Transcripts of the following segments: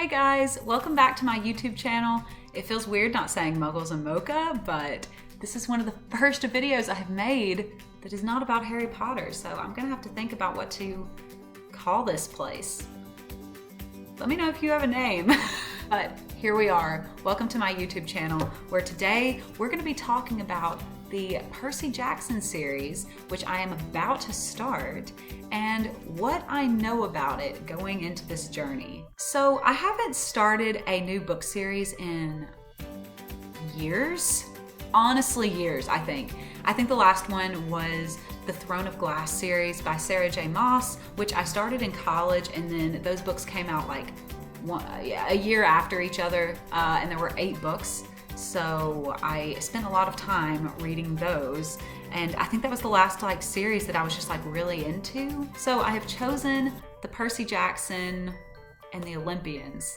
Hey guys, welcome back to my YouTube channel. It feels weird not saying Muggles and Mocha, but this is one of the first videos I have made that is not about Harry Potter, so I'm gonna have to think about what to call this place. Let me know if you have a name. But here we are. Welcome to my YouTube channel, where today we're gonna be talking about the Percy Jackson series, which I am about to start, and what I know about it going into this journey. So I haven't started a new book series in years. Honestly, years, I think. I think the last one was the Throne of Glass series by Sarah J. Maas, which I started in college, and then those books came out like a year after each other, and there were 8 books. So I spent a lot of time reading those, and I think that was the last series that I was just really into. So I have chosen the Percy Jackson and the Olympians.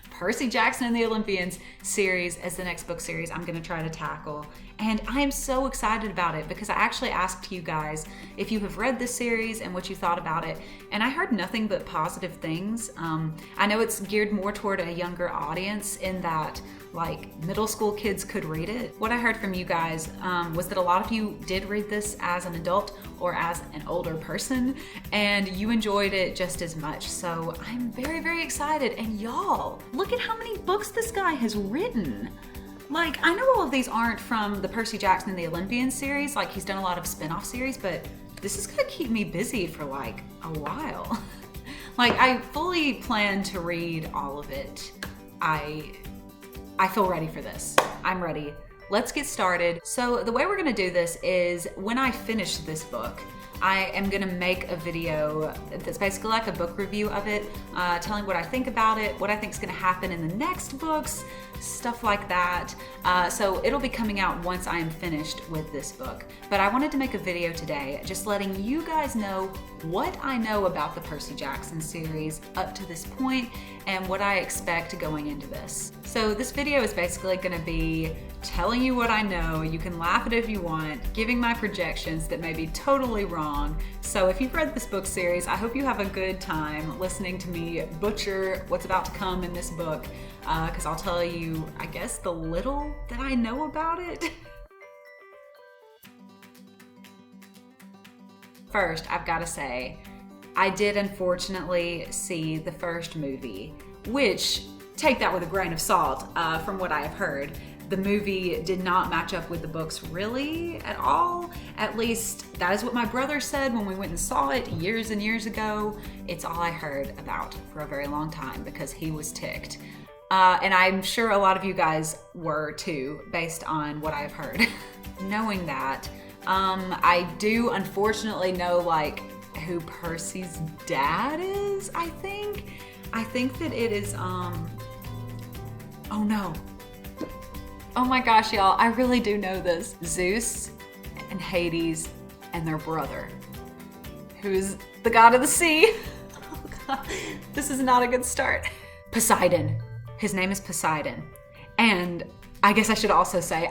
Percy Jackson and the Olympians series as the next book series I'm gonna try to tackle. And I am so excited about it because I actually asked you guys if you have read this series and what you thought about it, and I heard nothing but positive things. I know it's geared more toward a younger audience in that middle school kids could read it. What I heard from you guys was that a lot of you did read this as an adult or as an older person, and you enjoyed it just as much. So I'm very, very excited. And y'all, look at how many books this guy has written. I know all of these aren't from the Percy Jackson and the Olympian series. He's done a lot of spin-off series, but this is gonna keep me busy for a while. I fully plan to read all of it. I feel ready for this. I'm ready. Let's get started. So the way we're gonna do this is when I finish this book, I am gonna make a video that's basically like a book review of it, telling what I think about it, what I think is gonna happen in the next books, stuff like that. So it'll be coming out once I am finished with this book. But I wanted to make a video today just letting you guys know what I know about the Percy Jackson series up to this point and what I expect going into this. So this video is basically gonna be telling you what I know. You can laugh at it if you want, giving my projections that may be totally wrong. So if you've read this book series, I hope you have a good time listening to me butcher what's about to come in this book, because I'll tell you, I guess, the little that I know about it. First, I've got to say, I did unfortunately see the first movie, which, take that with a grain of salt, from what I have heard. The movie did not match up with the books really at all. At least that is what my brother said when we went and saw it years and years ago. It's all I heard about for a very long time because he was ticked. And I'm sure a lot of you guys were too, based on what I've heard. Knowing that, I do unfortunately know who Percy's dad is, I think. I think that it is, oh no. Oh my gosh, y'all, I really do know this. Zeus and Hades and their brother, who's the god of the sea. Oh God, this is not a good start. Poseidon. His name is Poseidon. And I guess I should also say,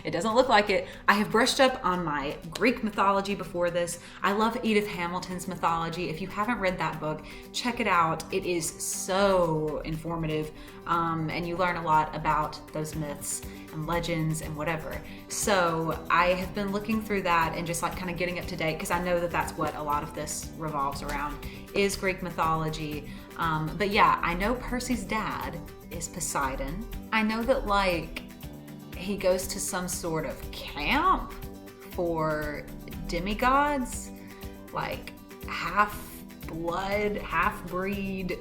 it doesn't look like it, I have brushed up on my Greek mythology before this. I love Edith Hamilton's mythology. If you haven't read that book, check it out. It is so informative, and you learn a lot about those myths and legends and whatever. So I have been looking through that and just kind of getting up to date, because I know that that's what a lot of this revolves around, is Greek mythology. But yeah, I know Percy's dad is Poseidon. I know that he goes to some sort of camp for demigods, half-blood, half-breed.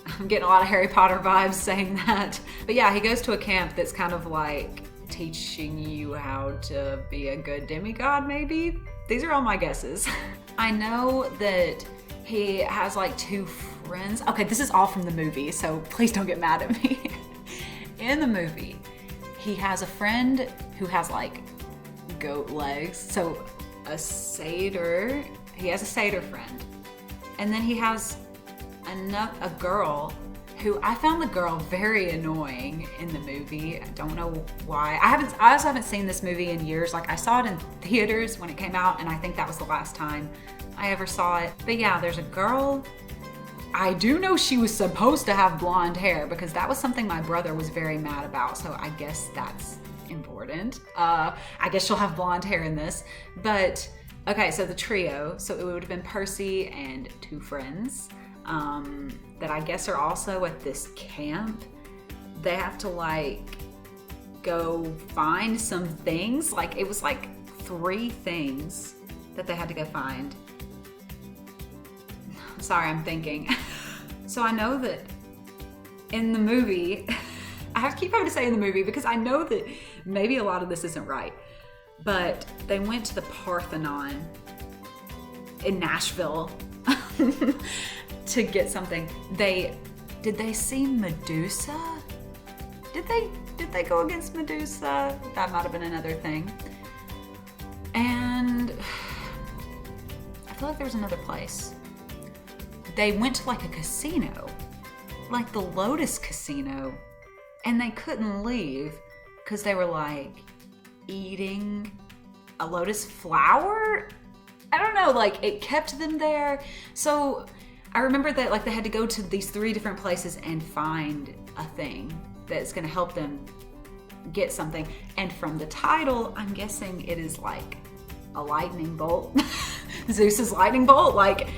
I'm getting a lot of Harry Potter vibes saying that. But yeah, he goes to a camp that's kind of teaching you how to be a good demigod, maybe? These are all my guesses. I know that he has 2 friends. Okay, this is all from the movie, so please don't get mad at me. In the movie, he has a friend who has goat legs, so a satyr. He has a satyr friend. And then he has a girl who I found the girl very annoying in the movie. I don't know why. I also haven't seen this movie in years. I saw it in theaters when it came out, and I think that was the last time I ever saw it. But yeah, there's a girl. I do know she was supposed to have blonde hair because that was something my brother was very mad about. So I guess that's important. I guess she'll have blonde hair in this. But okay, so the trio. So it would have been Percy and two friends that I guess are also at this camp. They have to like go find some things. Like it was like 3 things that they had to go find. Sorry, I'm thinking. So I know that in the movie, I have to keep having to say in the movie because I know that maybe a lot of this isn't right, but they went to the Parthenon in Nashville to get something. Did they see Medusa? Did they go against Medusa? That might have been another thing. And I feel like there was another place. They went to like a casino, like the Lotus Casino, and they couldn't leave because they were like eating a lotus flower? I don't know, like it kept them there. So I remember that like they had to go to these 3 different places and find a thing that's gonna help them get something. And from the title, I'm guessing it is like a lightning bolt. Zeus's lightning bolt, like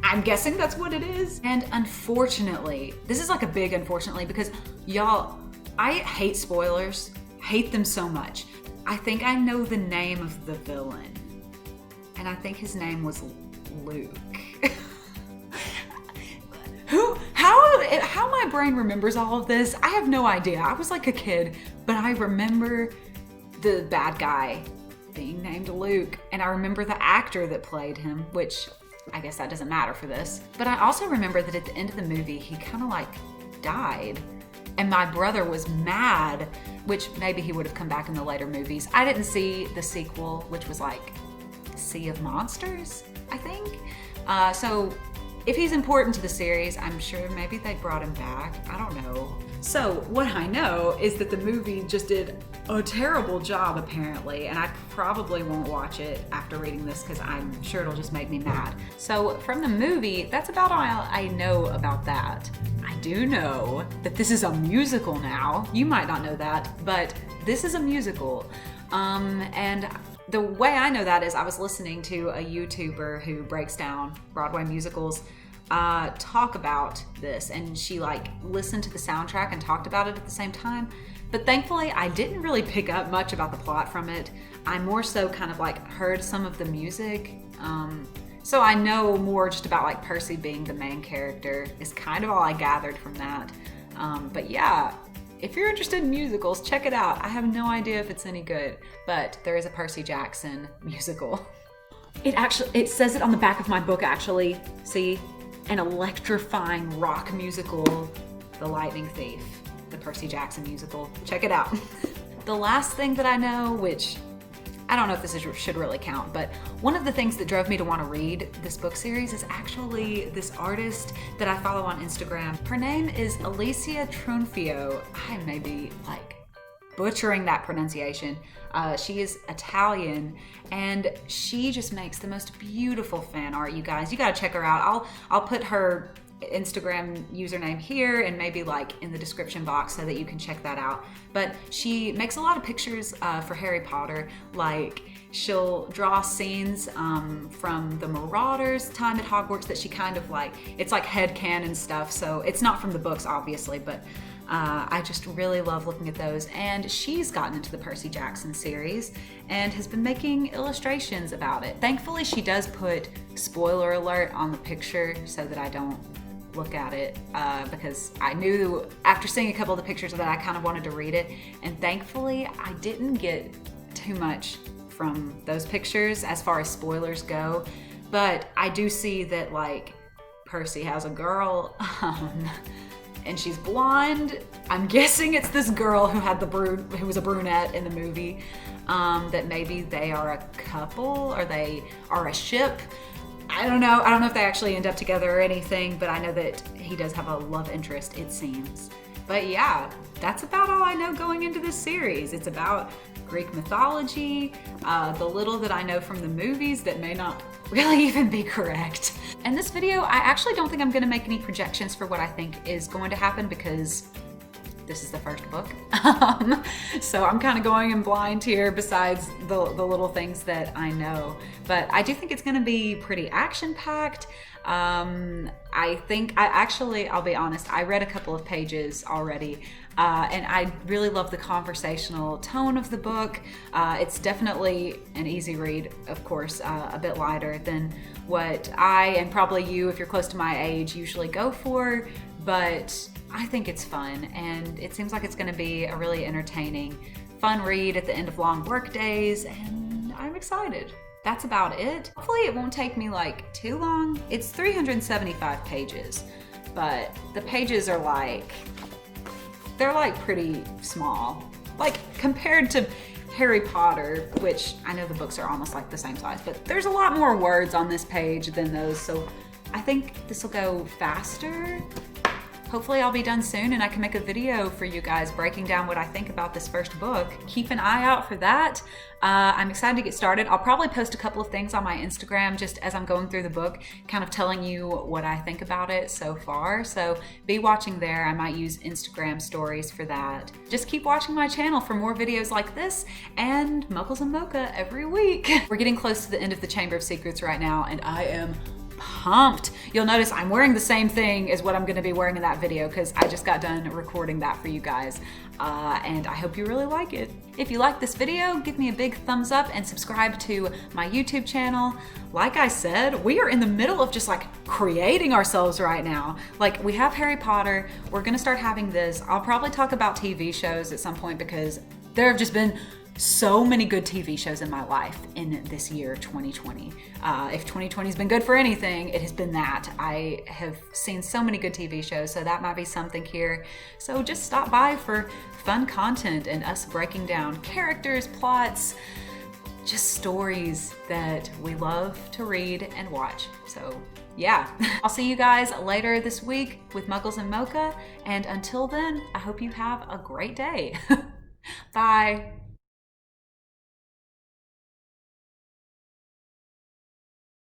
I'm guessing that's what it is. And unfortunately, this is like a big unfortunately because y'all, I hate spoilers, hate them so much. I think I know the name of the villain, and I think his name was Luke. How my brain remembers all of this, I have no idea. I was like a kid, but I remember the bad guy being named Luke, and I remember the actor that played him, which I guess that doesn't matter for this. But I also remember that at the end of the movie, he kind of like died. And my brother was mad, which maybe he would have come back in the later movies. I didn't see the sequel, which was like Sea of Monsters, I think. So if he's important to the series, I'm sure maybe they brought him back. I don't know. So what I know is that the movie just did a terrible job apparently, and I probably won't watch it after reading this because I'm sure it'll just make me mad. So from the movie, that's about all I know about that. I do know that this is a musical now. You might not know that, but this is a musical. And the way I know that is I was listening to a YouTuber who breaks down Broadway musicals talk about this, and she like listened to the soundtrack and talked about it at the same time. But thankfully I didn't really pick up much about the plot from it. I more so kind of like heard some of the music. So I know more just about like Percy being the main character is kind of all I gathered from that. But yeah, if you're interested in musicals, check it out. I have no idea if it's any good, but there is a Percy Jackson musical. It says it on the back of my book actually. See? An electrifying rock musical, The Lightning Thief, the Percy Jackson musical. Check it out. The last thing that I know, which I don't know if this should really count, but one of the things that drove me to want to read this book series is actually this artist that I follow on Instagram. Her name is Alessia Trunfio. I may be like butchering that pronunciation. She is Italian, and she just makes the most beautiful fan art, you guys. You gotta check her out. I'll put her Instagram username here and maybe like in the description box so that you can check that out. But she makes a lot of pictures for Harry Potter. Like she'll draw scenes from the Marauders' time at Hogwarts that she kind of like, it's like headcanon stuff. So it's not from the books obviously, but I just really love looking at those. And she's gotten into the Percy Jackson series and has been making illustrations about it. Thankfully, she does put spoiler alert on the picture so that I don't look at it because I knew after seeing a couple of the pictures that I kind of wanted to read it. And thankfully, I didn't get too much from those pictures as far as spoilers go. But I do see that like Percy has a girl. And she's blonde. I'm guessing it's this girl who had who was a brunette in the movie. That maybe they are a couple or they are a ship. I don't know. I don't know if they actually end up together or anything, but I know that he does have a love interest, it seems. But yeah, that's about all I know going into this series. It's about Greek mythology, the little that I know from the movies that may not really even be correct. In this video, I actually don't think I'm gonna make any projections for what I think is going to happen because this is the first book. So I'm kind of going in blind here besides the little things that I know. But I do think it's gonna be pretty action-packed. I'll be honest, I read a couple of pages already and I really love the conversational tone of the book. It's definitely an easy read, of course, a bit lighter than what I and probably you, if you're close to my age, usually go for, but I think it's fun and it seems like it's going to be a really entertaining, fun read at the end of long work days, and I'm excited. That's about it. Hopefully it won't take me like too long. It's 375 pages, but the pages are they're like pretty small. Like compared to Harry Potter, which I know the books are almost like the same size, but there's a lot more words on this page than those, so I think this will go faster. Hopefully I'll be done soon and I can make a video for you guys breaking down what I think about this first book. Keep an eye out for that. I'm excited to get started. I'll probably post a couple of things on my Instagram just as I'm going through the book, kind of telling you what I think about it so far. So be watching there. I might use Instagram stories for that. Just keep watching my channel for more videos like this and Muggles and Mocha every week. We're getting close to the end of the Chamber of Secrets right now and I am pumped. You'll notice I'm wearing the same thing as what I'm going to be wearing in that video because I just got done recording that for you guys, and I hope you really like it. If you like this video, give me a big thumbs up and subscribe to my YouTube channel. Like I said, we are in the middle of just like creating ourselves right now. Like we have Harry Potter, we're going to start having this. I'll probably talk about TV shows at some point because there have just been so many good TV shows in my life in this year, 2020. If 2020 has been good for anything, it has been that. I have seen so many good TV shows, so that might be something here. So just stop by for fun content and us breaking down characters, plots, just stories that we love to read and watch. So yeah, I'll see you guys later this week with Muggles and Mocha, and until then, I hope you have a great day. Bye.